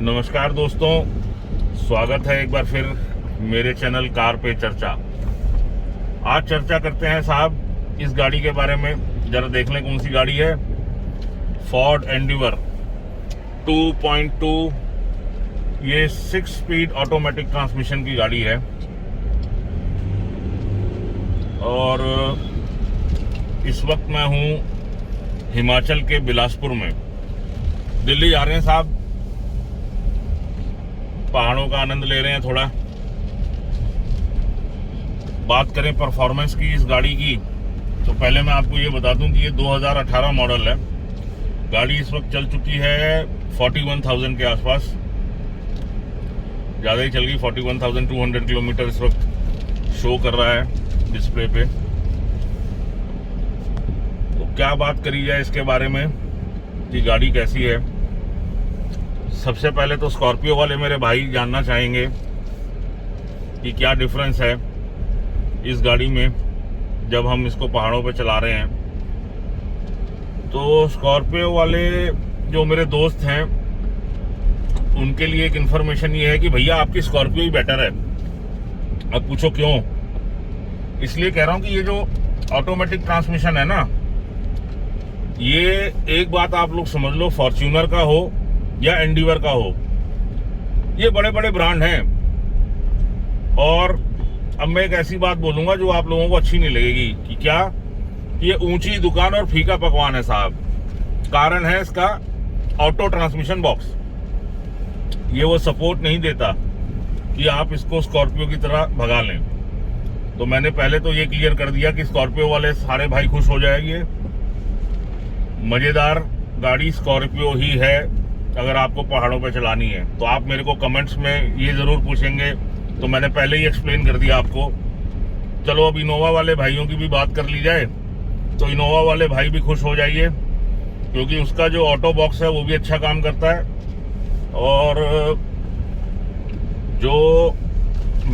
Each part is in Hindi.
नमस्कार दोस्तों, स्वागत है एक बार फिर मेरे चैनल कार पे चर्चा। आज चर्चा करते हैं साहब इस गाड़ी के बारे में। जरा देख लें कौन सी गाड़ी है। फोर्ड एंडीवर 2.2, ये 6 स्पीड ऑटोमेटिक ट्रांसमिशन की गाड़ी है और इस वक्त मैं हूं हिमाचल के बिलासपुर में। दिल्ली जा रहे हैं साहब, पहाड़ों का आनंद ले रहे हैं थोड़ा। बात करें परफॉर्मेंस की इस गाड़ी की, तो पहले मैं आपको ये बता दूं कि ये 2018 मॉडल है। गाड़ी इस वक्त चल चुकी है 41,000 के आसपास, ज़्यादा ही चल गई। 41,200 किलोमीटर इस वक्त शो कर रहा है डिस्प्ले पे। तो क्या बात करी जाए इसके बारे में कि गाड़ी कैसी है। सबसे पहले तो स्कॉर्पियो वाले मेरे भाई जानना चाहेंगे कि क्या डिफरेंस है इस गाड़ी में जब हम इसको पहाड़ों पे चला रहे हैं। तो स्कॉर्पियो वाले जो मेरे दोस्त हैं उनके लिए एक इन्फॉर्मेशन ये है कि भैया आपकी स्कॉर्पियो ही बेटर है। अब पूछो क्यों। इसलिए कह रहा हूं कि ये जो ऑटोमेटिक ट्रांसमिशन है ना, ये एक बात आप लोग समझ लो, फॉर्च्यूनर का हो या एंडीवर का हो, ये बड़े बड़े ब्रांड हैं। और अब मैं एक ऐसी बात बोलूंगा जो आप लोगों को अच्छी नहीं लगेगी कि क्या, ये ऊंची दुकान और फीका पकवान है साहब। कारण है इसका ऑटो ट्रांसमिशन बॉक्स। ये वो सपोर्ट नहीं देता कि आप इसको स्कॉर्पियो की तरह भगा लें। तो मैंने पहले तो ये क्लियर कर दिया कि स्कॉर्पियो वाले सारे भाई खुश हो जाएंगे। मजेदार गाड़ी स्कॉर्पियो ही है अगर आपको पहाड़ों पे चलानी है। तो आप मेरे को कमेंट्स में ये जरूर पूछेंगे, तो मैंने पहले ही एक्सप्लेन कर दिया आपको। चलो अब इनोवा वाले भाइयों की भी बात कर ली जाए, तो इनोवा वाले भाई भी खुश हो जाइए क्योंकि उसका जो ऑटो बॉक्स है वो भी अच्छा काम करता है और जो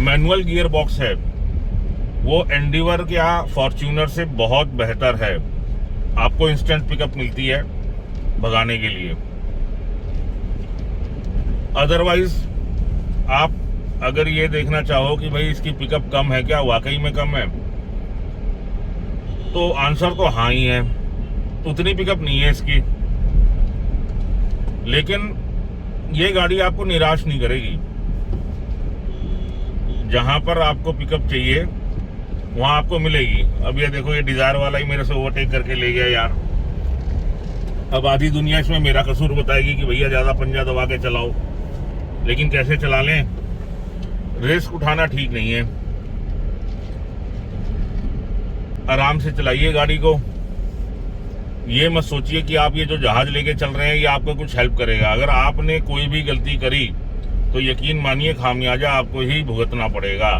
मैनुअल गियर बॉक्स है वो एंडीवर या फॉर्च्यूनर से बहुत बेहतर है। आपको इंस्टेंट पिकअप मिलती है भगाने के लिए। अदरवाइज आप अगर ये देखना चाहो कि भाई इसकी पिकअप कम है, क्या वाकई में कम है, तो आंसर तो हाँ ही है। उतनी पिकअप नहीं है इसकी, लेकिन ये गाड़ी आपको निराश नहीं करेगी। जहां पर आपको पिकअप चाहिए वहां आपको मिलेगी। अब ये देखो, ये डिजायर वाला ही मेरे से ओवरटेक करके ले गया यार। अब आधी दुनिया इसमें मेरा कसूर बताएगी कि भैया ज्यादा पंजा दबा के चलाओ, लेकिन कैसे चला लें, रिस्क उठाना ठीक नहीं है। आराम से चलाइए गाड़ी को। ये मत सोचिए कि आप ये जो जहाज लेके चल रहे हैं ये आपको कुछ हेल्प करेगा। अगर आपने कोई भी गलती करी तो यकीन मानिए खामियाजा आपको ही भुगतना पड़ेगा।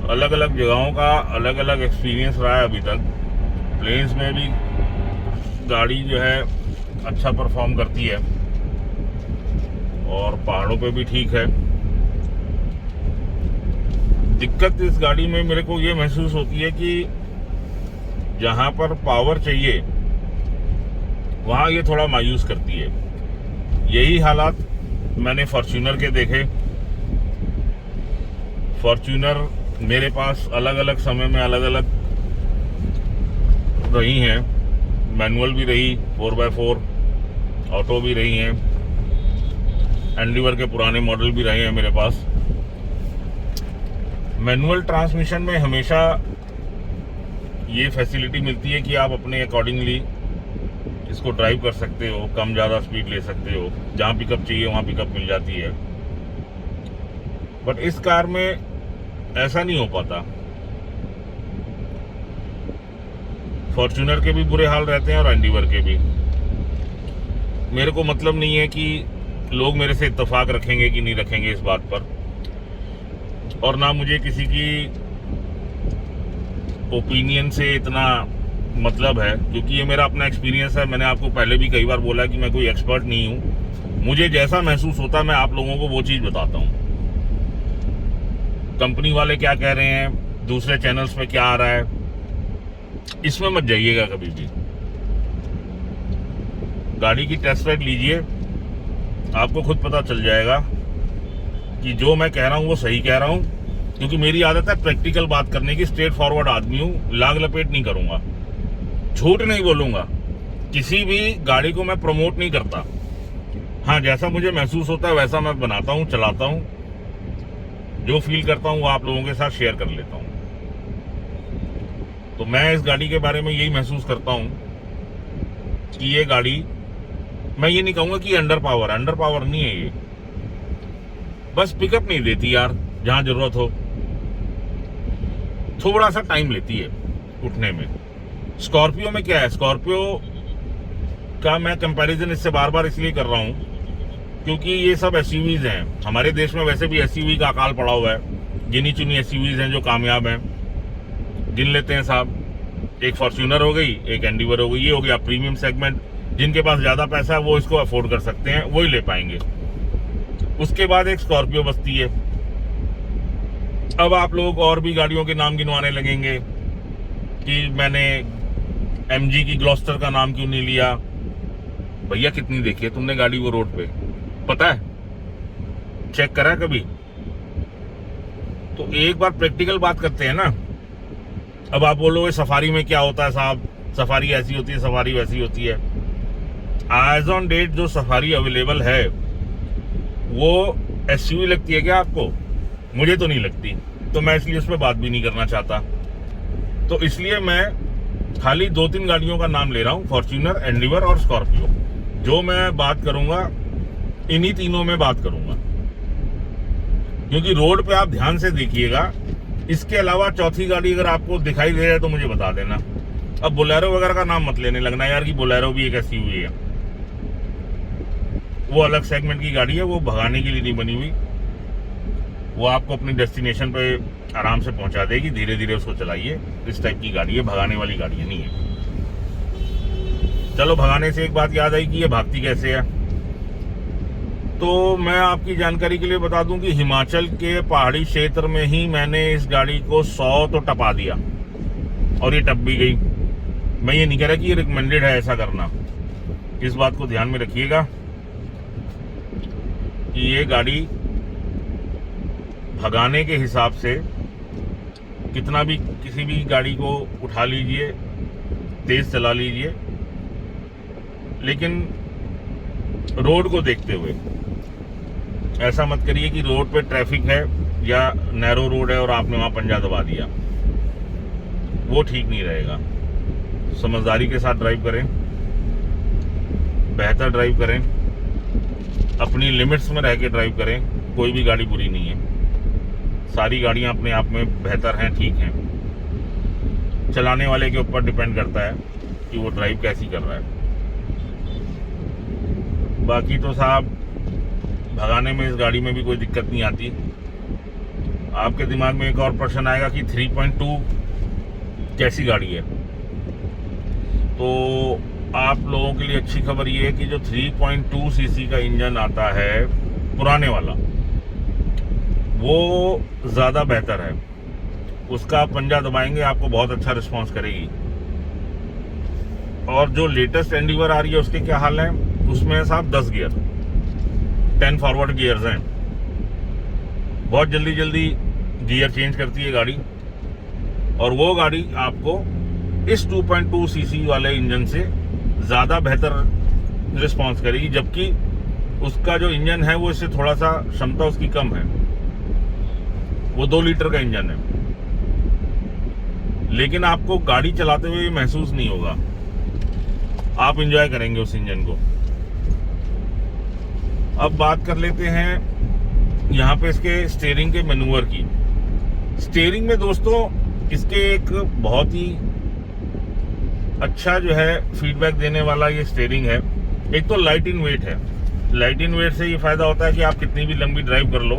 अलग अलग जगहों का अलग अलग एक्सपीरियंस रहा है अभी तक। प्लेन्स में भी गाड़ी जो है अच्छा परफॉर्म करती है और पहाड़ों पे भी ठीक है। दिक्कत इस गाड़ी में मेरे को ये महसूस होती है कि जहां पर पावर चाहिए वहां ये थोड़ा मायूस करती है। यही हालात मैंने फॉर्च्यूनर के देखे। फॉर्च्यूनर मेरे पास अलग अलग समय में अलग अलग रही हैं। मैनुअल भी रही, 4x4 ऑटो भी रही हैं, एंडीवर के पुराने मॉडल भी रहे हैं मेरे पास। मैनुअल ट्रांसमिशन में हमेशा ये फैसिलिटी मिलती है कि आप अपने अकॉर्डिंगली इसको ड्राइव कर सकते हो, कम ज़्यादा स्पीड ले सकते हो, जहाँ पिकअप चाहिए वहाँ पिकअप मिल जाती है। बट इस कार में ऐसा नहीं हो पाता। फॉर्च्यूनर के भी बुरे हाल रहते हैं और एंडीवर के भी। मेरे को मतलब नहीं है कि लोग मेरे से इत्तेफाक रखेंगे कि नहीं रखेंगे इस बात पर, और ना मुझे किसी की ओपिनियन से इतना मतलब है, क्योंकि ये मेरा अपना एक्सपीरियंस है। मैंने आपको पहले भी कई बार बोला कि मैं कोई एक्सपर्ट नहीं हूँ। मुझे जैसा महसूस होता है मैं आप लोगों को वो चीज़ बताता हूँ। कंपनी वाले क्या कह रहे हैं, दूसरे चैनल्स पे क्या आ रहा है, इसमें मत जाइएगा कभी भी। गाड़ी की टेस्ट राइड लीजिए, आपको खुद पता चल जाएगा कि जो मैं कह रहा हूँ वो सही कह रहा हूँ। क्योंकि मेरी आदत है प्रैक्टिकल बात करने की, स्ट्रेट फॉरवर्ड आदमी हूँ, लाग लपेट नहीं करूँगा, झूठ नहीं बोलूँगा, किसी भी गाड़ी को मैं प्रमोट नहीं करता। हाँ, जैसा मुझे महसूस होता है वैसा मैं बनाता हूँ, चलाता हूँ, जो फील करता हूँ वो आप लोगों के साथ शेयर कर लेता हूँ। तो मैं इस गाड़ी के बारे में यही महसूस करता हूँ कि ये गाड़ी, मैं ये नहीं कहूँगा कि अंडर पावर नहीं है ये, बस पिकअप नहीं देती यार जहाँ जरूरत हो, थोड़ा सा टाइम लेती है उठने में। स्कॉर्पियो में क्या है, स्कॉर्पियो का मैं कंपैरिजन इससे बार बार इसलिए कर रहा हूँ क्योंकि ये सब एसयूवीज हैं। हमारे देश में वैसे भी एसयूवी का अकाल पड़ा हुआ है, गिनी चुनी एसयूवीज हैं जो कामयाब हैं, गिन लेते हैं साहब। एक फॉर्च्यूनर हो गई, एक एंडीवर हो गई, ये हो गया प्रीमियम सेगमेंट। जिनके पास ज्यादा पैसा है वो इसको अफोर्ड कर सकते हैं, वही ले पाएंगे। उसके बाद एक स्कॉर्पियो बचती है। अब आप लोग और भी गाड़ियों के नाम गिनवाने लगेंगे कि मैंने एमजी की ग्लॉस्टर का नाम क्यों नहीं लिया। भैया कितनी देखी है तुमने गाड़ी वो रोड पे, पता है, चेक करा कभी? तो एक बार प्रैक्टिकल बात करते हैं ना। अब आप बोलोगे सफारी में क्या होता है साहब, सफारी ऐसी होती है, सफारी वैसी होती है। आज ऑन डेट जो सफारी अवेलेबल है वो एसयूवी लगती है क्या आपको? मुझे तो नहीं लगती, तो मैं इसलिए उस पर बात भी नहीं करना चाहता। तो इसलिए मैं खाली 2-3 गाड़ियों का नाम ले रहा हूं, फॉर्च्यूनर, एंडीवर और स्कॉर्पियो। जो मैं बात करूंगा इन्हीं तीनों में बात करूंगा, क्योंकि रोड पे आप ध्यान से देखिएगा। इसके अलावा चौथी गाड़ी अगर आपको दिखाई दे रहा है तो मुझे बता देना। अब बोलेरो वगैरह का नाम मत लेने लगना यार कि बोलेरो भी एक एसयूवी है, वो अलग सेगमेंट की गाड़ी है, वो भगाने के लिए नहीं बनी हुई। वो आपको अपनी डेस्टिनेशन पे आराम से पहुंचा देगी, धीरे धीरे उसको चलाइए। इस टाइप की गाड़ी है, भगाने वाली गाड़ी नहीं है। चलो, भगाने से एक बात याद आई कि ये भागती कैसे है। तो मैं आपकी जानकारी के लिए बता दूं कि हिमाचल के पहाड़ी क्षेत्र में ही मैंने इस गाड़ी को 100 तो टपा दिया और ये टप भी गई। मैं ये नहीं कह रहा कि ये रिकमेंडेड है ऐसा करना, इस बात को ध्यान में रखिएगा कि ये गाड़ी भगाने के हिसाब से कितना भी, किसी भी गाड़ी को उठा लीजिए, तेज चला लीजिए, लेकिन रोड को देखते हुए ऐसा मत करिए कि रोड पे ट्रैफिक है या नैरो रोड है और आपने वहां पंजा दबा दिया, वो ठीक नहीं रहेगा। समझदारी के साथ ड्राइव करें, बेहतर ड्राइव करें, अपनी लिमिट्स में रह के ड्राइव करें। कोई भी गाड़ी बुरी नहीं है, सारी गाड़ियां अपने आप में बेहतर हैं, ठीक हैं। चलाने वाले के ऊपर डिपेंड करता है कि वो ड्राइव कैसी कर रहा है। बाकी तो साहब भगाने में इस गाड़ी में भी कोई दिक्कत नहीं आती। आपके दिमाग में एक और प्रश्न आएगा कि 3.2 कैसी गाड़ी है। तो आप लोगों के लिए अच्छी खबर ये है कि जो 3.2 सीसी का इंजन आता है पुराने वाला, वो ज़्यादा बेहतर है। उसका आप पंजा दबाएंगे आपको बहुत अच्छा रिस्पांस करेगी। और जो लेटेस्ट एंडीवर आ रही है उसके क्या हाल है, उसमें है साहब 10 गियर, 10 फॉरवर्ड गियर्स हैं। बहुत जल्दी जल्दी गियर चेंज करती है गाड़ी, और वो गाड़ी आपको इस 2.2 सीसी वाले इंजन से ज़्यादा बेहतर रिस्पांस करेगी। जबकि उसका जो इंजन है वो इससे थोड़ा सा क्षमता उसकी कम है, वो 2 लीटर का इंजन है, लेकिन आपको गाड़ी चलाते हुए महसूस नहीं होगा, आप एंजॉय करेंगे उस इंजन को। अब बात कर लेते हैं यहाँ पे इसके स्टीयरिंग के मैनूवर की। स्टीयरिंग में दोस्तों इसके एक बहुत ही अच्छा जो है फीडबैक देने वाला ये स्टीयरिंग है। एक तो लाइट इन वेट है। लाइट इन वेट से ये फायदा होता है कि आप कितनी भी लंबी ड्राइव कर लो,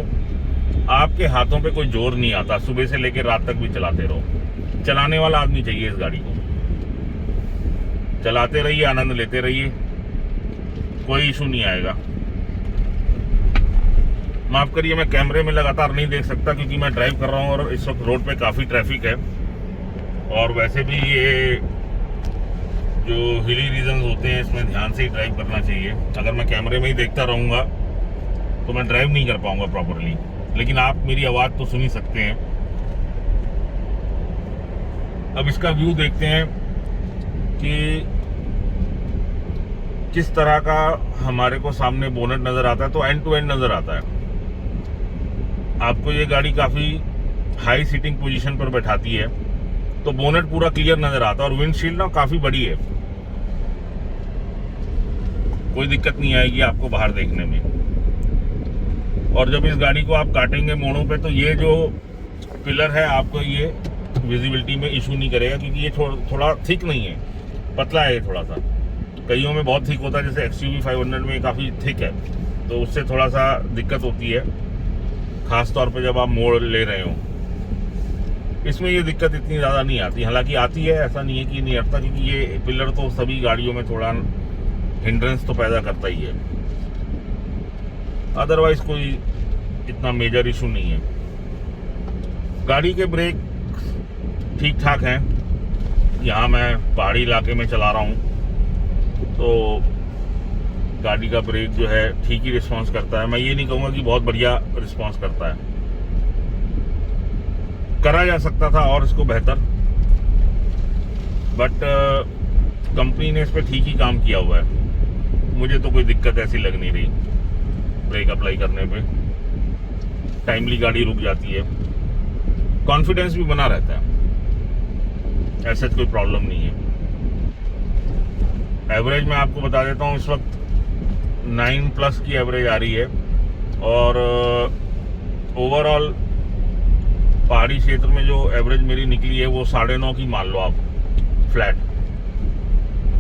आपके हाथों पे कोई जोर नहीं आता, सुबह से लेकर रात तक भी चलाते रहो। चलाने वाला आदमी चाहिए इस गाड़ी को, चलाते रहिए, आनंद लेते रहिए, कोई इशू नहीं आएगा। माफ करिए मैं कैमरे में लगातार नहीं देख सकता क्योंकि मैं ड्राइव कर रहा हूँ और इस वक्त रोड पे काफ़ी ट्रैफिक है, और वैसे भी ये जो हिली रीजन्स होते हैं इसमें ध्यान से ही ड्राइव करना चाहिए। अगर मैं कैमरे में ही देखता रहूँगा तो मैं ड्राइव नहीं कर पाऊँगा प्रॉपरली, लेकिन आप मेरी आवाज़ तो सुन ही सकते हैं। अब इसका व्यू देखते हैं कि किस तरह का हमारे को सामने बोनेट नज़र आता है। तो एंड टू एंड नज़र आता है आपको। ये गाड़ी काफ़ी हाई सीटिंग पोजीशन पर बैठाती है, तो बोनेट पूरा क्लियर नज़र आता है। और विंडशील्ड ना काफ़ी बड़ी है, कोई दिक्कत नहीं आएगी आपको बाहर देखने में। और जब इस गाड़ी को आप काटेंगे मोड़ों पे, तो ये जो पिलर है आपको ये विजिबिलिटी में इशू नहीं करेगा, क्योंकि ये थोड़ा थिक नहीं है, पतला है ये थोड़ा सा। कईयों में बहुत थिक होता है, जैसे XUV 500 में काफ़ी थिक है, तो उससे थोड़ा सा दिक्कत होती है, ख़ास तौर पे जब आप मोड़ ले रहे हो। इसमें ये दिक्कत इतनी ज़्यादा नहीं आती, हालांकि आती है, ऐसा नहीं है कि नहीं हटता, क्योंकि ये पिलर तो सभी गाड़ियों में थोड़ा हिंड्रेंस तो पैदा करता ही है। अदरवाइज कोई इतना मेजर इशू नहीं है। गाड़ी के ब्रेक ठीक ठाक हैं। यहाँ मैं पहाड़ी इलाके में चला रहा हूँ, तो गाड़ी का ब्रेक जो है ठीक ही रिस्पांस करता है। मैं ये नहीं कहूँगा कि बहुत बढ़िया रिस्पांस करता है, करा जा सकता था और इसको बेहतर, बट कंपनी ने इस पर ठीक ही काम किया हुआ है। मुझे तो कोई दिक्कत ऐसी लग नहीं रही। ब्रेक अप्लाई करने पे टाइमली गाड़ी रुक जाती है, कॉन्फिडेंस भी बना रहता है, ऐसे कोई प्रॉब्लम नहीं है। एवरेज मैं आपको बता देता हूँ, इस वक्त 9+ की एवरेज आ रही है। और ओवरऑल पहाड़ी क्षेत्र में जो एवरेज मेरी निकली है वो 9.5 की मान लो आप, फ्लैट।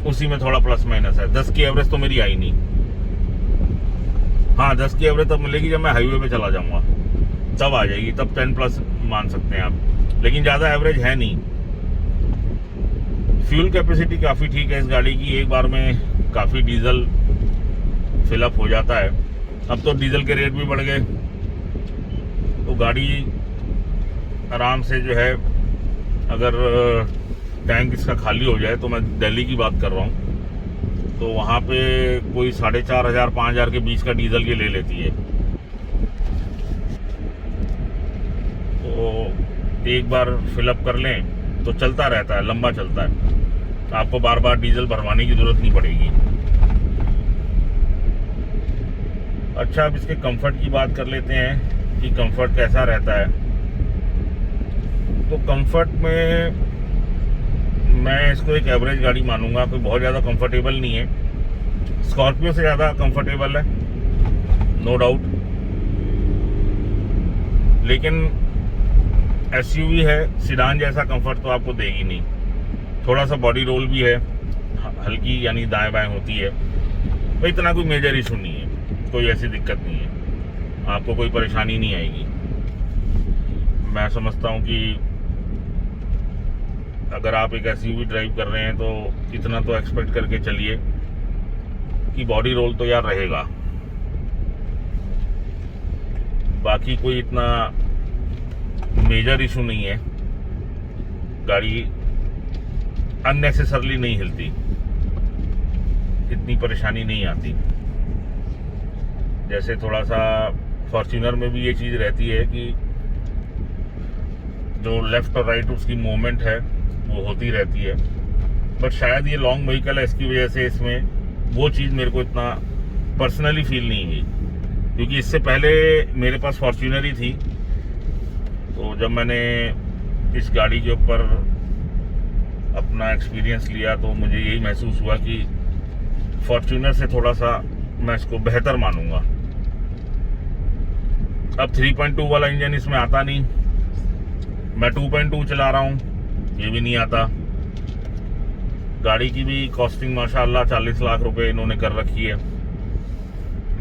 उसी में थोड़ा प्लस माइनस है। 10 की एवरेज तो मेरी आई नहीं। हाँ, 10 की एवरेज तब मिलेगी जब मैं हाईवे पे चला जाऊंगा, तब आ जाएगी, तब 10+ मान सकते हैं आप, लेकिन ज़्यादा एवरेज है नहीं। फ्यूल कैपेसिटी काफ़ी ठीक है इस गाड़ी की, एक बार में काफ़ी डीजल फिलअप हो जाता है। अब तो डीजल के रेट भी बढ़ गए, तो गाड़ी आराम से जो है, अगर टैंक इसका खाली हो जाए, तो मैं दिल्ली की बात कर रहा हूँ, तो वहाँ पे कोई 4,500 5,000 के बीच का डीजल ये ले लेती है। तो एक बार फिलअप कर लें तो चलता रहता है, लंबा चलता है, आपको बार बार डीजल भरवाने की ज़रूरत नहीं पड़ेगी। अच्छा, अब इसके कंफर्ट की बात कर लेते हैं कि कंफर्ट कैसा रहता है। तो कंफर्ट में मैं इसको एक एवरेज गाड़ी मानूंगा, कोई बहुत ज़्यादा कंफर्टेबल नहीं है। स्कॉर्पियो से ज़्यादा कंफर्टेबल है, नो डाउट, लेकिन SUV है, सिडान जैसा कंफर्ट तो आपको देगी नहीं। थोड़ा सा बॉडी रोल भी है, हल्की यानी दाएं बाएं होती है, तो इतना कोई मेजर इशू नहीं है, कोई ऐसी दिक्कत नहीं है, आपको कोई परेशानी नहीं आएगी। मैं समझता हूँ कि अगर आप एक SUV ड्राइव कर रहे हैं तो इतना तो एक्सपेक्ट करके चलिए कि बॉडी रोल तो यार रहेगा। बाकी कोई इतना मेजर इशू नहीं है, गाड़ी अननेसेसरली नहीं हिलती, इतनी परेशानी नहीं आती। जैसे थोड़ा सा फॉर्च्यूनर में भी ये चीज़ रहती है कि जो लेफ्ट और राइट उसकी मूवमेंट है वो होती रहती है, बट शायद ये लॉन्ग व्हीकल है, इसकी वजह से इसमें वो चीज़ मेरे को इतना पर्सनली फील नहीं हुई, क्योंकि इससे पहले मेरे पास फॉर्च्यूनर ही थी। तो जब मैंने इस गाड़ी के ऊपर अपना एक्सपीरियंस लिया तो मुझे यही महसूस हुआ कि फॉर्च्यूनर से थोड़ा सा मैं इसको बेहतर मानूंगा। अब 3.2 वाला इंजन इसमें आता नहीं, मैं 2.2 चला रहा हूँ, ये भी नहीं आता। गाड़ी की भी कॉस्टिंग माशाल्लाह 40 लाख रुपए इन्होंने कर रखी है।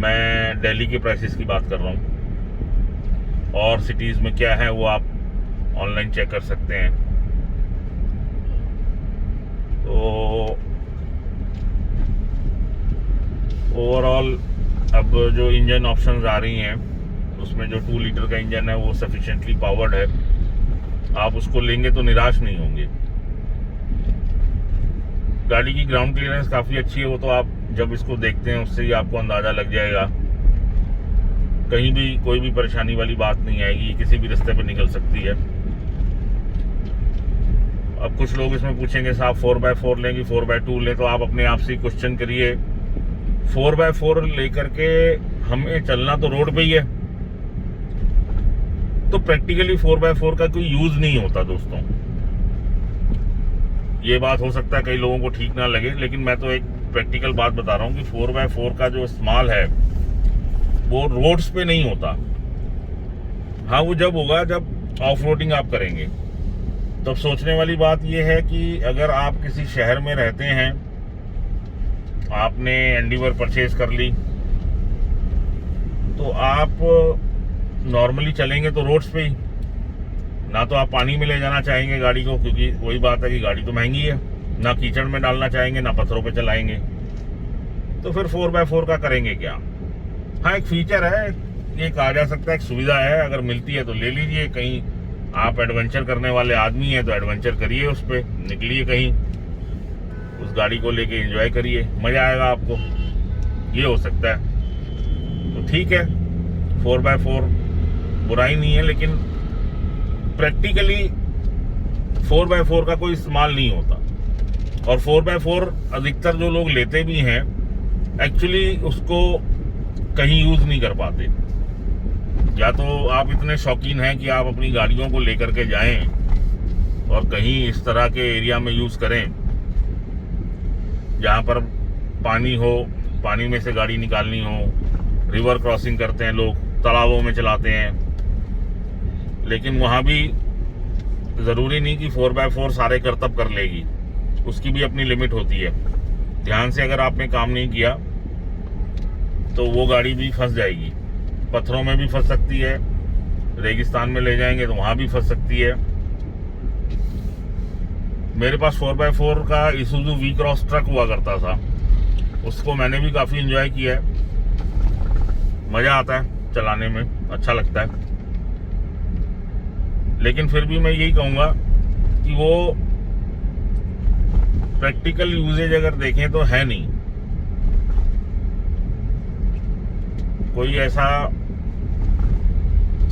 मैं दिल्ली के प्राइसेस की बात कर रहा हूँ, और सिटीज़ में क्या है वो आप ऑनलाइन चेक कर सकते हैं। तो ओवरऑल अब जो इंजन ऑप्शंस आ रही हैं उसमें जो 2 लीटर का इंजन है वो सफिशिएंटली पावर्ड है, आप उसको लेंगे तो निराश नहीं होंगे। गाड़ी की ग्राउंड क्लियरेंस काफ़ी अच्छी है, वो तो आप जब इसको देखते हैं उससे ही आपको अंदाज़ा लग जाएगा। कहीं भी कोई भी परेशानी वाली बात नहीं आएगी, किसी भी रास्ते पे निकल सकती है। अब कुछ लोग इसमें पूछेंगे साहब 4x4 लें कि 4x2 लें, तो आप अपने आप से क्वेश्चन करिए 4x4 लेकर के हमें चलना तो रोड पे ही है, तो प्रैक्टिकली 4x4 का कोई यूज नहीं होता दोस्तों। ये बात हो सकता है कई लोगों को ठीक ना लगे, लेकिन मैं तो एक प्रैक्टिकल बात बता रहा हूँ कि 4x4 का जो इस्तेमाल है वो रोड्स पे नहीं होता। हाँ, वो जब होगा जब ऑफ रोडिंग आप करेंगे। तो सोचने वाली बात ये है कि अगर आप किसी शहर में रहते हैं, आपने एंडीवर परचेज कर ली, तो आप नॉर्मली चलेंगे तो रोड्स पे ही, ना तो आप पानी में ले जाना चाहेंगे गाड़ी को, क्योंकि वही बात है कि गाड़ी तो महंगी है, ना कीचड़ में डालना चाहेंगे, ना पत्थरों पे चलाएंगे, तो फिर 4x4 का करेंगे क्या। हाँ, एक फीचर है, ये कहा जा सकता है, एक सुविधा है, अगर मिलती है तो ले लीजिए। कहीं आप एडवेंचर करने वाले आदमी हैं तो एडवेंचर करिए, उस पर निकलिए कहीं, उस गाड़ी को लेके एंजॉय करिए, मजा आएगा आपको, ये हो सकता है। तो ठीक है, 4x4 बुराई नहीं है, लेकिन प्रैक्टिकली 4x4 का कोई इस्तेमाल नहीं होता। और 4x4 अधिकतर जो लोग लेते भी हैं एक्चुअली उसको कहीं यूज नहीं कर पाते। या तो आप इतने शौकीन हैं कि आप अपनी गाड़ियों को लेकर के जाएं और कहीं इस तरह के एरिया में यूज करें जहां पर पानी हो, पानी में से गाड़ी निकालनी हो, रिवर क्रॉसिंग करते हैं लोग, तालाबों में चलाते हैं, लेकिन वहां भी जरूरी नहीं कि 4x4 सारे करतब कर लेगी, उसकी भी अपनी लिमिट होती है। ध्यान से अगर आपने काम नहीं किया तो वो गाड़ी भी फंस जाएगी, पत्थरों में भी फंस सकती है, रेगिस्तान में ले जाएंगे तो वहां भी फंस सकती है। मेरे पास 4x4 का इसूजू वी क्रॉस ट्रक हुआ करता था, उसको मैंने भी काफी एंजॉय किया है, मजा आता है चलाने में, अच्छा लगता है। लेकिन फिर भी मैं यही कहूंगा कि वो प्रैक्टिकल यूजेज अगर देखें तो है नहीं कोई ऐसा,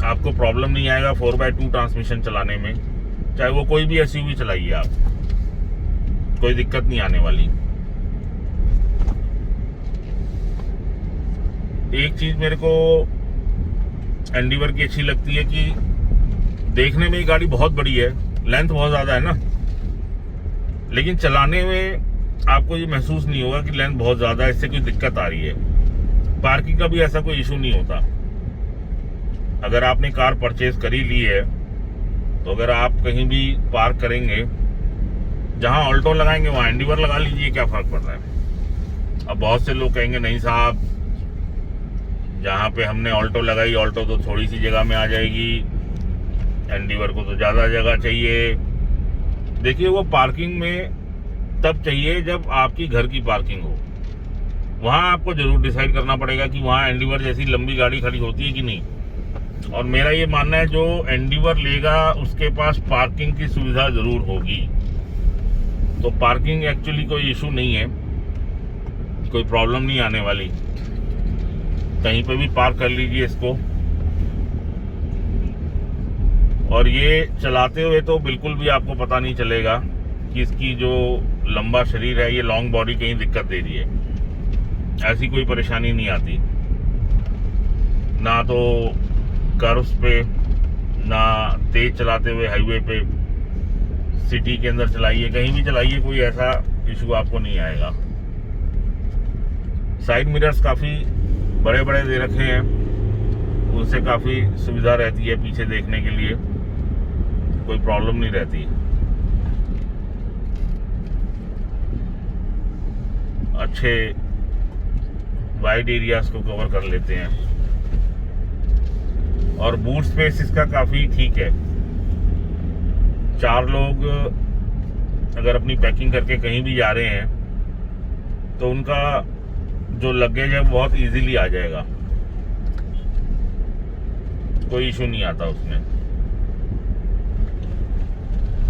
आपको प्रॉब्लम नहीं आएगा 4x2 ट्रांसमिशन चलाने में, चाहे वो कोई भी एसयूवी चलाइए आप, कोई दिक्कत नहीं आने वाली। एक चीज मेरे को एंडीवर की अच्छी लगती है कि देखने में ये गाड़ी बहुत बड़ी है, लेंथ बहुत ज्यादा है ना, लेकिन चलाने में आपको ये महसूस नहीं होगा कि लेंथ बहुत ज्यादा है, इससे कोई दिक्कत आ रही है। पार्किंग का भी ऐसा कोई इशू नहीं होता। अगर आपने कार परचेज करी ली है तो अगर आप कहीं भी पार्क करेंगे, जहां ऑल्टो लगाएंगे वहां एंडीवर लगा लीजिए, क्या फर्क पड़ रहा है। अब बहुत से लोग कहेंगे नहीं साहब, जहां पे हमने ऑल्टो लगाई, ऑल्टो तो थोड़ी सी जगह में आ जाएगी, एंडीवर को तो ज्यादा जगह चाहिए। देखिए, वो पार्किंग में तब चाहिए जब आपकी घर की पार्किंग हो, वहां आपको जरूर डिसाइड करना पड़ेगा कि वहां एंडीवर जैसी लंबी गाड़ी खड़ी होती है कि नहीं। और मेरा ये मानना है जो एंडीवर लेगा उसके पास पार्किंग की सुविधा जरूर होगी। तो पार्किंग एक्चुअली कोई इशू नहीं है, कोई प्रॉब्लम नहीं आने वाली, कहीं पे भी पार्क कर लीजिए इसको। और ये चलाते हुए तो बिल्कुल भी आपको पता नहीं चलेगा कि इसकी जो लंबा शरीर है, ये लॉन्ग बॉडी कहीं दिक्कत दे रही है, ऐसी कोई परेशानी नहीं आती। ना तो कर्व्स पे, ना तेज चलाते हुए हाईवे पे, सिटी के अंदर चलाइए, kहीं भी चलाइए, कोई ऐसा इशू आपको नहीं आएगा। साइड मिरर्स काफ़ी बड़े बड़े दे रखे हैं, उनसे काफ़ी सुविधा रहती है पीछे देखने के लिए, कोई प्रॉब्लम नहीं रहती। अच्छे वाइड एरियाज को कवर कर लेते हैं। और बूट स्पेस इसका काफ़ी ठीक है, 4 लोग अगर अपनी पैकिंग करके कहीं भी जा रहे हैं तो उनका जो लगेज है बहुत इजीली आ जाएगा, कोई इशू नहीं आता उसमें।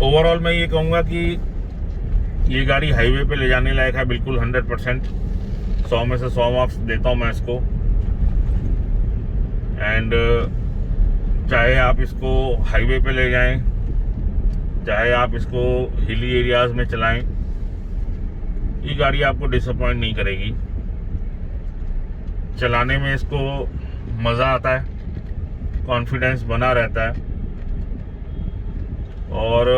ओवरऑल मैं ये कहूँगा कि ये गाड़ी हाईवे पे ले जाने लायक है बिल्कुल 100%। 100 में से 100 मार्क्स देता हूँ मैं इसको। एंड चाहे आप इसको हाईवे पे ले जाएं, चाहे आप इसको हिली एरियाज में चलाएं, ये गाड़ी आपको डिसअपॉइंट नहीं करेगी। चलाने में इसको मज़ा आता है, कॉन्फिडेंस बना रहता है। और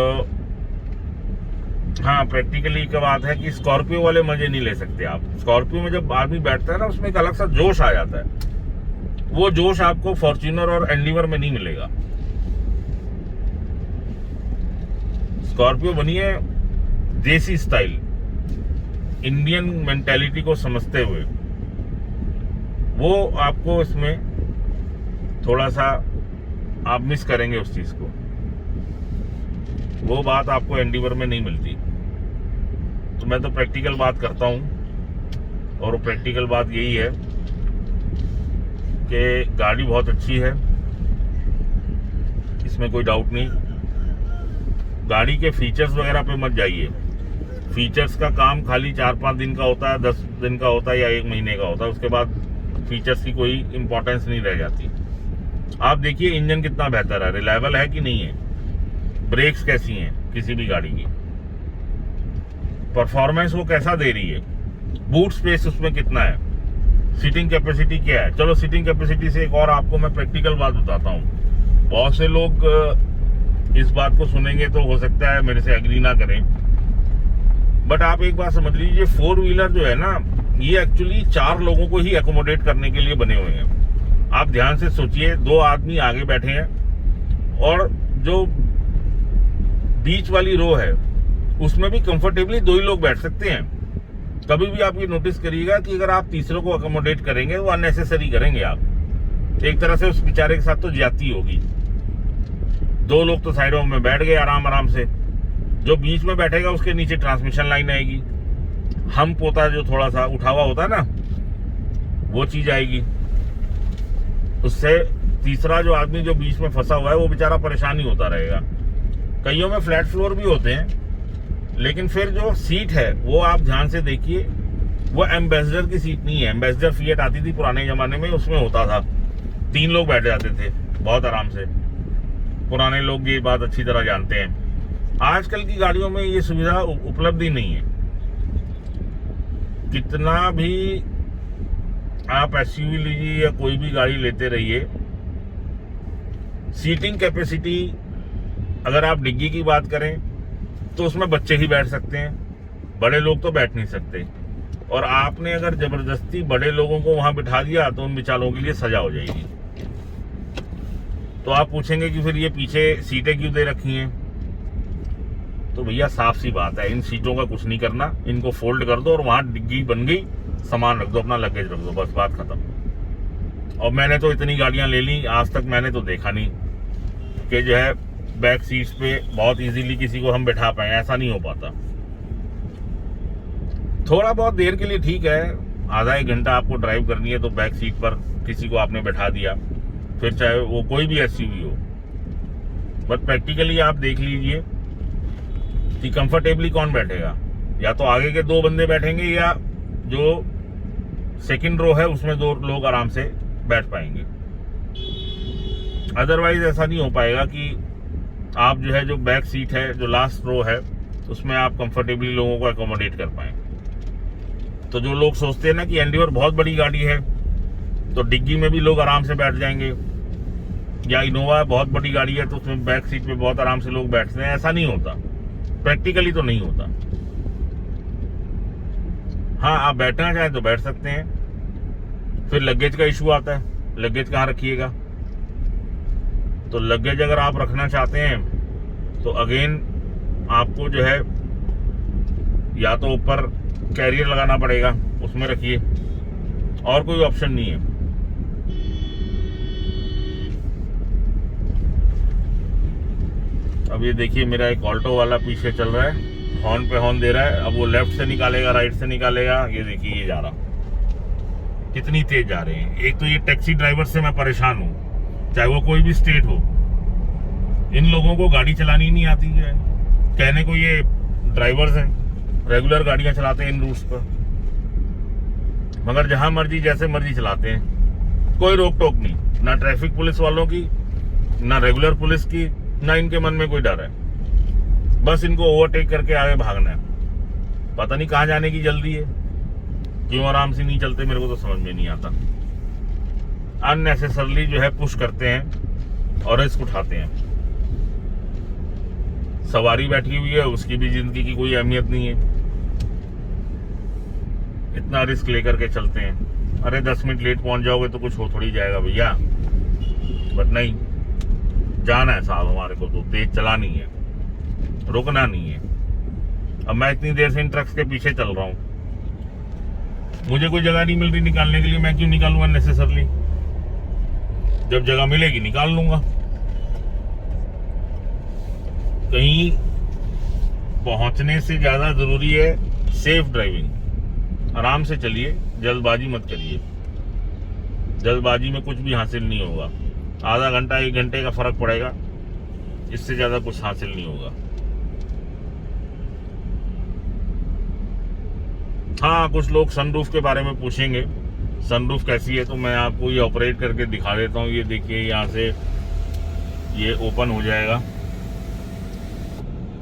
हाँ, प्रैक्टिकली का बात है कि स्कॉर्पियो वाले मजे नहीं ले सकते आप। स्कॉर्पियो में जब आदमी बैठता है ना, उसमें एक अलग सा जोश आ जाता है। वो जोश आपको फॉर्च्यूनर और एंडीवर में नहीं मिलेगा। स्कॉर्पियो बनी है देसी स्टाइल, इंडियन मेंटालिटी को समझते हुए। वो आपको इसमें थोड़ा सा आप मिस करेंगे उस चीज को। वो बात आपको एंडीवर में नहीं मिलती। तो मैं तो प्रैक्टिकल बात करता हूं, और प्रैक्टिकल बात यही है कि गाड़ी बहुत अच्छी है, इसमें कोई डाउट नहीं। गाड़ी के फीचर्स वगैरह पे मत जाइए। फीचर्स का काम खाली 4-5 दिन का होता है, 10 दिन का होता है या 1 महीने का होता है। उसके बाद फीचर्स की कोई इंपॉर्टेंस नहीं रह जाती। आप देखिए इंजन कितना बेहतर है, रिलायबल है कि नहीं है, ब्रेक्स कैसी हैं किसी भी गाड़ी की, परफॉर्मेंस वो कैसा दे रही है, बूट स्पेस उसमें कितना है, सीटिंग कैपेसिटी क्या है। चलो सीटिंग कैपेसिटी से एक और आपको मैं प्रैक्टिकल बात बताता हूँ। बहुत से लोग इस बात को सुनेंगे तो हो सकता है मेरे से एग्री ना करें, बट आप एक बात समझ लीजिए, 4 व्हीलर जो है ना, ये एक्चुअली 4 लोगों को ही एकोमोडेट करने के लिए बने हुए हैं। आप ध्यान से सोचिए, 2 आदमी आगे बैठे हैं और जो बीच वाली रो है उसमें भी कंफर्टेबली 2 ही लोग बैठ सकते हैं। कभी भी आप ये नोटिस करिएगा कि अगर आप तीसरों को अकोमोडेट करेंगे वो अननेसेसरी करेंगे आप। एक तरह से उस बेचारे के साथ तो ज्यादती होगी। 2 लोग तो साइडों में बैठ गए आराम से, जो बीच में बैठेगा उसके नीचे ट्रांसमिशन लाइन आएगी, हम पोता जो थोड़ा सा उठा हुआ होता है ना, वो चीज आएगी। उससे तीसरा जो आदमी जो बीच में फंसा हुआ है वो बेचारा परेशान ही होता रहेगा। कईयों में फ्लैट फ्लोर भी होते हैं, लेकिन फिर जो सीट है वो आप ध्यान से देखिए, वो एम्बेसडर की सीट नहीं है। एम्बेसडर फिएट आती थी पुराने जमाने में, उसमें होता था 3 लोग बैठ जाते थे बहुत आराम से। पुराने लोग ये बात अच्छी तरह जानते हैं। आजकल की गाड़ियों में ये सुविधा उपलब्ध ही नहीं है। कितना भी आप एसयूवी लीजिए या कोई भी गाड़ी लेते रहिए, सीटिंग कैपेसिटी अगर आप डिग्गी की बात करें तो उसमें बच्चे ही बैठ सकते हैं, बड़े लोग तो बैठ नहीं सकते। और आपने अगर जबरदस्ती बड़े लोगों को वहां बिठा दिया तो उन बेचारों के लिए सजा हो जाएगी। तो आप पूछेंगे कि फिर ये पीछे सीटें क्यों दे रखी हैं? तो भैया साफ सी बात है, इन सीटों का कुछ नहीं करना, इनको फोल्ड कर दो और वहां डिग्गी बन गई, सामान रख दो, अपना लगेज रख दो, बस बात खत्म। और मैंने तो इतनी गाड़ियां ले ली, आज तक मैंने तो देखा नहीं कि जो है बैक सीट्स पे बहुत इजीली किसी को हम बैठा पाए। ऐसा नहीं हो पाता। थोड़ा बहुत देर के लिए ठीक है, आधा 1 घंटा आपको ड्राइव करनी है तो बैक सीट पर किसी को आपने बैठा दिया, फिर चाहे वो कोई भी एसयूवी हो। बट प्रैक्टिकली आप देख लीजिए कि कंफर्टेबली कौन बैठेगा। या तो आगे के 2 बंदे बैठेंगे या जो सेकंड रो है उसमें 2 लोग आराम से बैठ पाएंगे। अदरवाइज ऐसा नहीं हो पाएगा कि आप जो है जो बैक सीट है, जो लास्ट रो है, उसमें आप कंफर्टेबली लोगों को एकोमोडेट कर पाए। तो जो लोग सोचते हैं ना कि एंडीवर बहुत बड़ी गाड़ी है तो डिग्गी में भी लोग आराम से बैठ जाएंगे, या इनोवा बहुत बड़ी गाड़ी है तो उसमें बैक सीट पे बहुत आराम से लोग बैठते हैं, ऐसा नहीं होता। प्रैक्टिकली तो नहीं होता। हाँ, आप बैठना चाहें तो बैठ सकते हैं। फिर लगेज का इशू आता है, लगेज कहाँ रखिएगा? तो लगेज अगर आप रखना चाहते हैं तो अगेन आपको जो है या तो ऊपर कैरियर लगाना पड़ेगा, उसमें रखिए, और कोई ऑप्शन नहीं है। अब ये देखिए मेरा एक ऑल्टो वाला पीछे चल रहा है, हॉर्न पे हॉर्न दे रहा है। अब वो लेफ्ट से निकालेगा, राइट से निकालेगा, ये देखिए ये जा रहा, कितनी तेज जा रहे हैं। एक तो ये टैक्सी ड्राइवर से मैं परेशान हूँ, चाहे वो कोई भी स्टेट हो। इन लोगों को गाड़ी चलानी नहीं आती है, कहने को ये ड्राइवर्स हैं, रेगुलर गाड़ियां चलाते हैं इन रूट्स पर, मगर जहां मर्जी जैसे मर्जी चलाते हैं, कोई रोक टोक नहीं, ना ट्रैफिक पुलिस वालों की, ना रेगुलर पुलिस की, ना इनके मन में कोई डर है। बस इनको ओवरटेक करके आगे भागना है। पता नहीं कहाँ जाने की जल्दी है, क्यों आराम से नहीं चलते, मेरे को तो समझ में नहीं आता। अननेसेसरली जो है पुश करते हैं और रिस्क उठाते हैं। सवारी बैठी हुई है, उसकी भी जिंदगी की कोई अहमियत नहीं है, इतना रिस्क लेकर के चलते हैं। अरे 10 मिनट लेट पहुंच जाओगे तो कुछ हो थोड़ी जाएगा भैया, बट नहीं, जाना है साहब हमारे को, तो तेज चलानी है, रुकना नहीं है। अब मैं इतनी देर से इन ट्रक्स के पीछे चल रहा हूं, मुझे कोई जगह नहीं मिल रही निकालने के लिए, मैं क्यों निकालूंगा नेसेसरली? जब जगह मिलेगी निकाल लूंगा। कहीं पहुंचने से ज्यादा जरूरी है सेफ ड्राइविंग। आराम से चलिए, जल्दबाजी मत करिए। जल्दबाजी में कुछ भी हासिल नहीं होगा। आधा घंटा 1 घंटे का फर्क पड़ेगा, इससे ज्यादा कुछ हासिल नहीं होगा। हाँ, कुछ लोग सनरूफ के बारे में पूछेंगे, सनरूफ कैसी है, तो मैं आपको ये ऑपरेट करके दिखा देता हूँ। ये देखिए, यहाँ से ये ओपन हो जाएगा,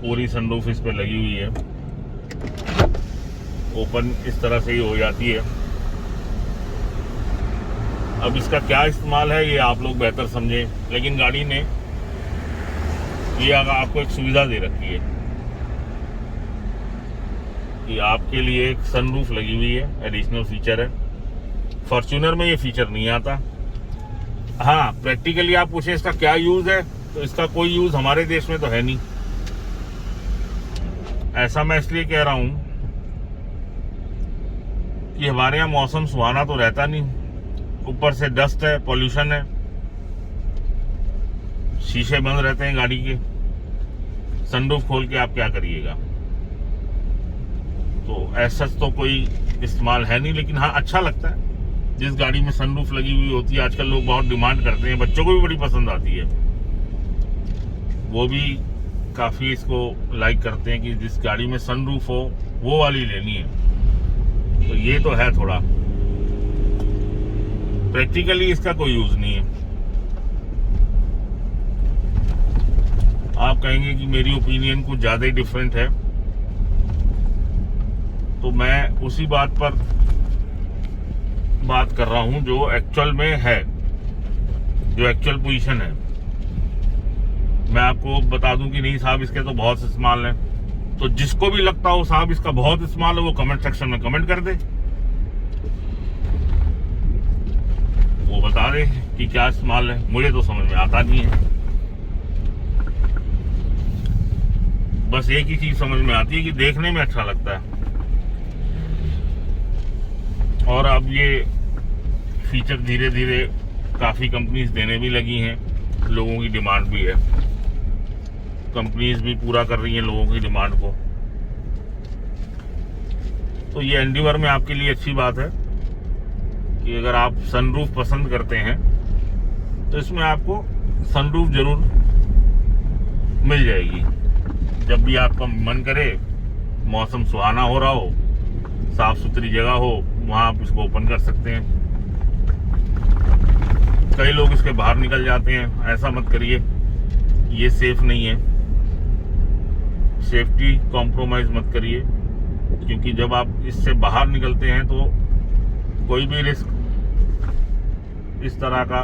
पूरी सनरूफ इस पे लगी हुई है, ओपन इस तरह से ही हो जाती है। अब इसका क्या इस्तेमाल है ये आप लोग बेहतर समझें, लेकिन गाड़ी ने ये आपको एक सुविधा दे रखी है कि आपके लिए एक सनरूफ लगी हुई है, एडिशनल फीचर है। फॉर्च्यूनर में ये फीचर नहीं आता। हाँ, प्रैक्टिकली आप पूछें इसका क्या यूज है, तो इसका कोई यूज हमारे देश में तो है नहीं। ऐसा मैं इसलिए कह रहा हूं कि हमारे यहाँ मौसम सुहाना तो रहता नहीं, ऊपर से डस्ट है, पॉल्यूशन है, शीशे बंद रहते हैं गाड़ी के, सनरूफ खोल के आप क्या करिएगा? तो ऐसा तो कोई इस्तेमाल है नहीं। लेकिन हाँ, अच्छा लगता है जिस गाड़ी में सनरूफ लगी हुई होती है। आजकल लोग बहुत डिमांड करते हैं, बच्चों को भी बड़ी पसंद आती है, वो भी काफी इसको लाइक करते हैं कि जिस गाड़ी में सनरूफ हो वो वाली लेनी है। तो ये तो है, थोड़ा प्रैक्टिकली इसका कोई यूज नहीं है। आप कहेंगे कि मेरी ओपिनियन कुछ ज्यादा ही डिफरेंट है, तो मैं उसी बात पर बात कर रहा हूं जो एक्चुअल में है, जो एक्चुअल पोजीशन है। मैं आपको बता दूं कि नहीं साहब इसके तो बहुत इस्तेमाल है, तो जिसको भी लगता हो साहब इसका बहुत इस्तेमाल है, वो कमेंट सेक्शन में कमेंट कर दे, वो बता दे कि क्या इस्तेमाल है। मुझे तो समझ में आता नहीं है, बस एक ही चीज समझ में आती है कि देखने में अच्छा लगता है। और अब ये फीचर धीरे धीरे काफी कंपनीज देने भी लगी हैं, लोगों की डिमांड भी है, कंपनीज भी पूरा कर रही हैं लोगों की डिमांड को। तो ये एंडीवर में आपके लिए अच्छी बात है कि अगर आप सनरूफ पसंद करते हैं तो इसमें आपको सनरूफ जरूर मिल जाएगी। जब भी आपका मन करे, मौसम सुहाना हो रहा हो, साफ सुथरी जगह हो, वहां आप इसको ओपन कर सकते हैं। कई लोग इसके बाहर निकल जाते हैं, ऐसा मत करिए, ये सेफ नहीं है। सेफ्टी कॉम्प्रोमाइज मत करिए, क्योंकि जब आप इससे बाहर निकलते हैं तो कोई भी रिस्क इस तरह का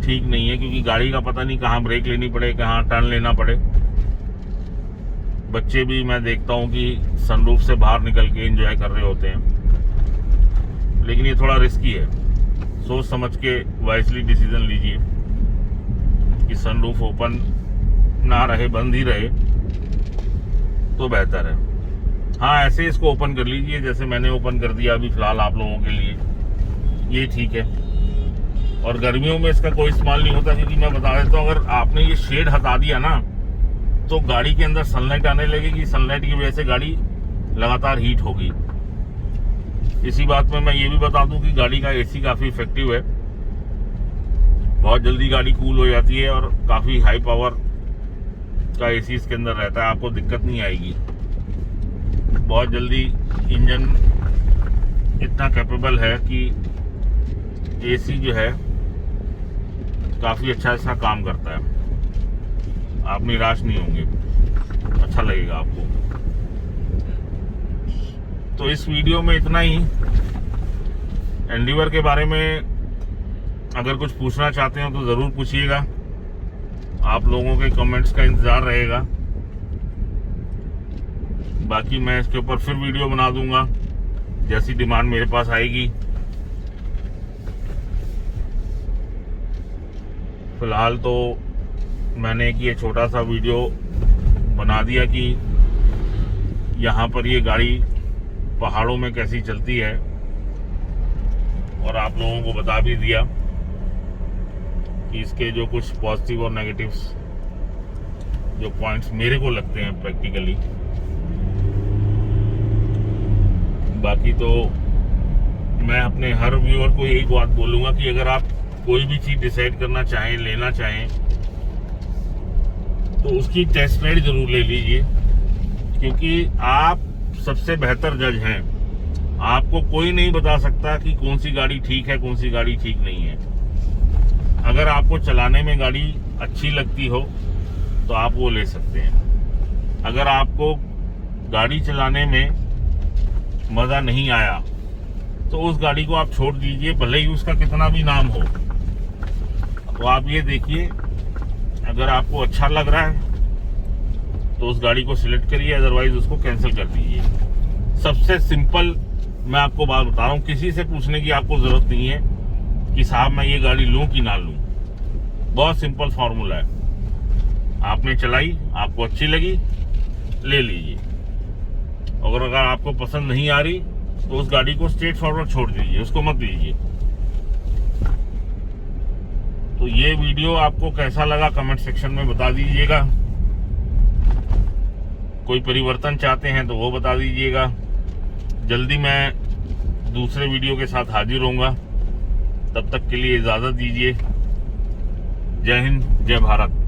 ठीक नहीं है, क्योंकि गाड़ी का पता नहीं कहाँ ब्रेक लेनी पड़े, कहाँ टर्न लेना पड़े। बच्चे भी मैं देखता हूँ कि सनरूफ से बाहर निकल के एंजॉय कर रहे होते हैं, लेकिन ये थोड़ा रिस्की है। सोच समझ के वाइजली डिसीजन लीजिए कि सनरूफ ओपन ना रहे, बंद ही रहे तो बेहतर है। हाँ, ऐसे इसको ओपन कर लीजिए जैसे मैंने ओपन कर दिया अभी फिलहाल आप लोगों के लिए, ये ठीक है। और गर्मियों में इसका कोई इस्तेमाल नहीं होता, क्योंकि मैं बता देता हूँ, अगर आपने ये शेड हटा दिया ना तो गाड़ी के अंदर सनलाइट आने लगेगी, सनलाइट की वजह से गाड़ी लगातार हीट होगी। इसी बात में मैं ये भी बता दूं कि गाड़ी का एसी काफी इफेक्टिव है, बहुत जल्दी गाड़ी कूल हो जाती है और काफी हाई पावर का एसी इसके अंदर रहता है, आपको दिक्कत नहीं आएगी। बहुत जल्दी इंजन इतना कैपेबल है कि एसी जो है काफ़ी अच्छा ऐसा काम करता है। आप निराश नहीं होंगे, अच्छा लगेगा आपको। तो इस वीडियो में इतना ही। एंडीवर के बारे में अगर कुछ पूछना चाहते हो तो ज़रूर पूछिएगा, आप लोगों के कमेंट्स का इंतज़ार रहेगा। बाकी मैं इसके ऊपर फिर वीडियो बना दूंगा जैसी डिमांड मेरे पास आएगी। फिलहाल तो मैंने एक ये छोटा सा वीडियो बना दिया कि यहाँ पर ये गाड़ी पहाड़ों में कैसी चलती है, और आप लोगों को बता भी दिया कि इसके जो कुछ पॉजिटिव और नेगेटिव्स जो पॉइंट्स मेरे को लगते हैं प्रैक्टिकली। बाकी तो मैं अपने हर व्यूअर को यही बात बोलूँगा कि अगर आप कोई भी चीज़ डिसाइड करना चाहें, लेना चाहें, तो उसकी टेस्ट राइड ज़रूर ले लीजिए, क्योंकि आप सबसे बेहतर जज हैं। आपको कोई नहीं बता सकता कि कौन सी गाड़ी ठीक है, कौन सी गाड़ी ठीक नहीं है। अगर आपको चलाने में गाड़ी अच्छी लगती हो तो आप वो ले सकते हैं। अगर आपको गाड़ी चलाने में मज़ा नहीं आया तो उस गाड़ी को आप छोड़ दीजिए, भले ही उसका कितना भी नाम हो। तो आप ये देखिए, अगर आपको अच्छा लग रहा है तो उस गाड़ी को सिलेक्ट करिए, अदरवाइज उसको कैंसिल कर दीजिए। सबसे सिंपल मैं आपको बात बता रहा हूँ, किसी से पूछने की आपको ज़रूरत नहीं है कि साहब मैं ये गाड़ी लूँ कि ना लूँ। बहुत सिंपल फार्मूला है। आपने चलाई, आपको अच्छी लगी, ले लीजिए। अगर आपको पसंद नहीं आ रही तो उस गाड़ी को स्ट्रेट फॉरवर्ड छोड़ दीजिए, उसको मत लीजिए। तो ये वीडियो आपको कैसा लगा कमेंट सेक्शन में बता दीजिएगा। कोई परिवर्तन चाहते हैं तो वो बता दीजिएगा। जल्दी मैं दूसरे वीडियो के साथ हाजिर होऊंगा। तब तक के लिए इजाज़त दीजिए। जय हिंद, जय भारत।